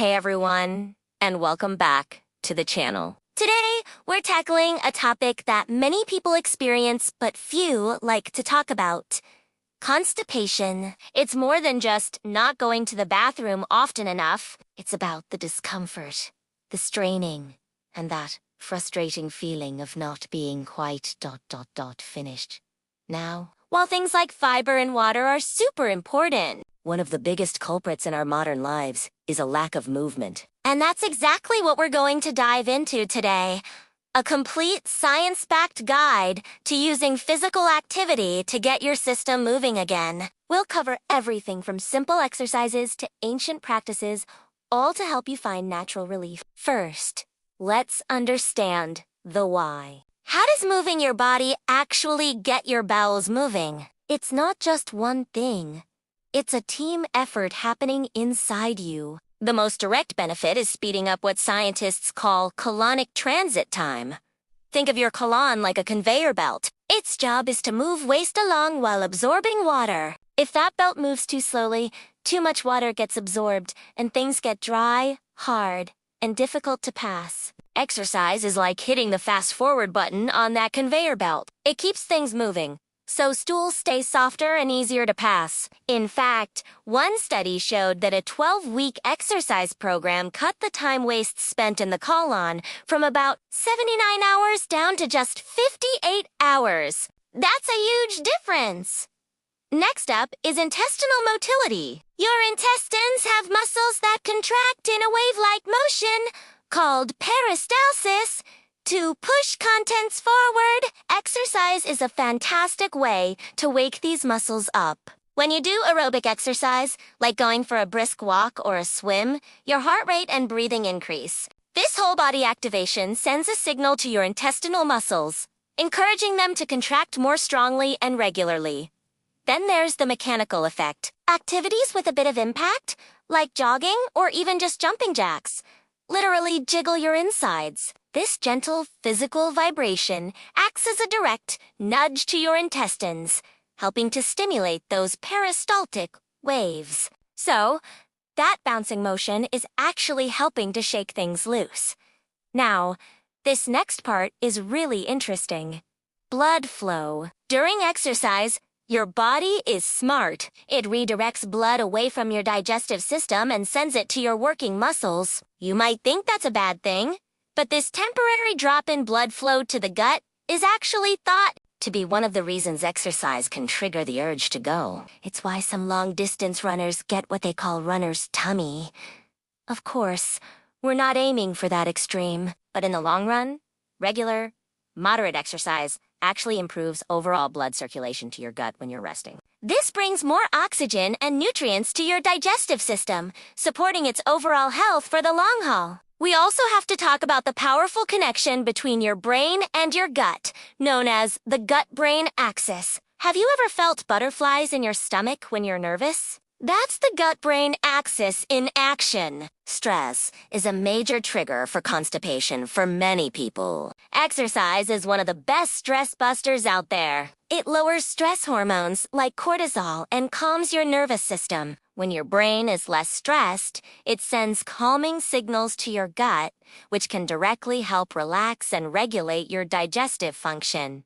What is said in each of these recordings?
Hey everyone, and welcome back to the channel. Today, we're tackling a topic that many people experience but few like to talk about. Constipation. It's more than just not going to the bathroom often enough. It's about the discomfort, the straining, and that frustrating feeling of not being quite finished. Now, while things like fiber and water are super important, one of the biggest culprits in our modern lives is a lack of movement. And that's exactly what we're going to dive into today. A complete science-backed guide to using physical activity to get your system moving again. We'll cover everything from simple exercises to ancient practices, all to help you find natural relief. First, let's understand the why. How does moving your body actually get your bowels moving? It's not just one thing. It's a team effort happening inside you. The most direct benefit is speeding up what scientists call colonic transit time. Think of your colon like a conveyor belt. Its job is to move waste along while absorbing water. If that belt moves too slowly, too much water gets absorbed, and things get dry, hard, and difficult to pass. Exercise is like hitting the fast-forward button on that conveyor belt. It keeps things moving, so stools stay softer and easier to pass. In fact, one study showed that a 12-week exercise program cut the time waste spent in the colon from about 79 hours down to just 58 hours. That's a huge difference. Next up is intestinal motility. Your intestines have muscles that contract in a wave-like motion, called peristalsis, to push contents forward. Exercise is a fantastic way to wake these muscles up. When you do aerobic exercise, like going for a brisk walk or a swim, your heart rate and breathing increase. This whole body activation sends a signal to your intestinal muscles, encouraging them to contract more strongly and regularly. Then there's the mechanical effect. Activities with a bit of impact, like jogging or even just jumping jacks, literally jiggle your insides. This gentle physical vibration acts as a direct nudge to your intestines, helping to stimulate those peristaltic waves. So, that bouncing motion is actually helping to shake things loose. Now, this next part is really interesting. Blood flow. During exercise, your body is smart. It redirects blood away from your digestive system and sends it to your working muscles. You might think that's a bad thing, but this temporary drop in blood flow to the gut is actually thought to be one of the reasons exercise can trigger the urge to go. It's why some long-distance runners get what they call runner's tummy. Of course, we're not aiming for that extreme, but in the long run, regular, moderate exercise actually improves overall blood circulation to your gut when you're resting. This brings more oxygen and nutrients to your digestive system, supporting its overall health for the long haul. We also have to talk about the powerful connection between your brain and your gut, known as the gut-brain axis. Have you ever felt butterflies in your stomach when you're nervous? That's the gut-brain axis in action. Stress is a major trigger for constipation for many people. Exercise is one of the best stress busters out there. It lowers stress hormones like cortisol and calms your nervous system. When your brain is less stressed, it sends calming signals to your gut, which can directly help relax and regulate your digestive function.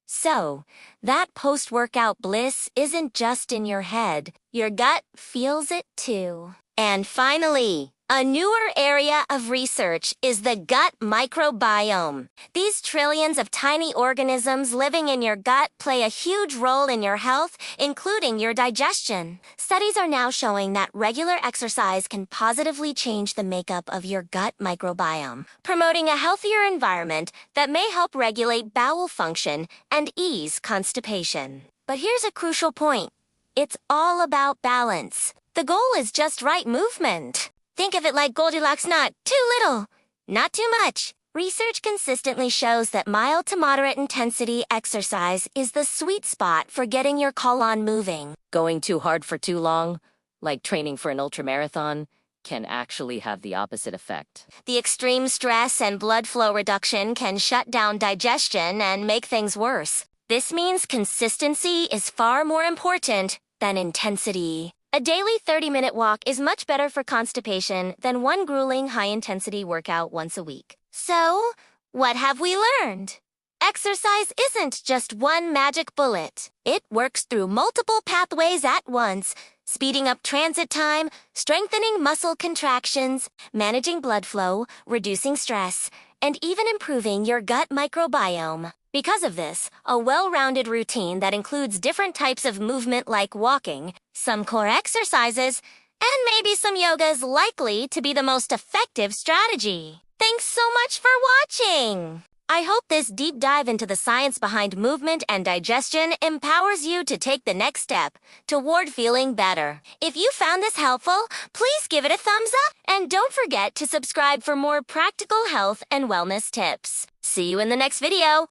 So, that post-workout bliss isn't just in your head. Your gut feels it too. And finally, a newer area of research is the gut microbiome. These trillions of tiny organisms living in your gut play a huge role in your health, including your digestion. Studies are now showing that regular exercise can positively change the makeup of your gut microbiome, promoting a healthier environment that may help regulate bowel function and ease constipation. But here's a crucial point. It's all about balance. The goal is just right movement. Think of it like Goldilocks nut, too little, not too much. Research consistently shows that mild to moderate intensity exercise is the sweet spot for getting your colon moving. Going too hard for too long, like training for an ultramarathon, can actually have the opposite effect. The extreme stress and blood flow reduction can shut down digestion and make things worse. This means consistency is far more important than intensity. A daily 30-minute walk is much better for constipation than one grueling high-intensity workout once a week. So, what have we learned? Exercise isn't just one magic bullet. It works through multiple pathways at once, speeding up transit time, strengthening muscle contractions, managing blood flow, reducing stress, and even improving your gut microbiome. Because of this, a well-rounded routine that includes different types of movement like walking, some core exercises, and maybe some yoga is likely to be the most effective strategy. Thanks so much for watching! I hope this deep dive into the science behind movement and digestion empowers you to take the next step toward feeling better. If you found this helpful, please give it a thumbs up and don't forget to subscribe for more practical health and wellness tips. See you in the next video.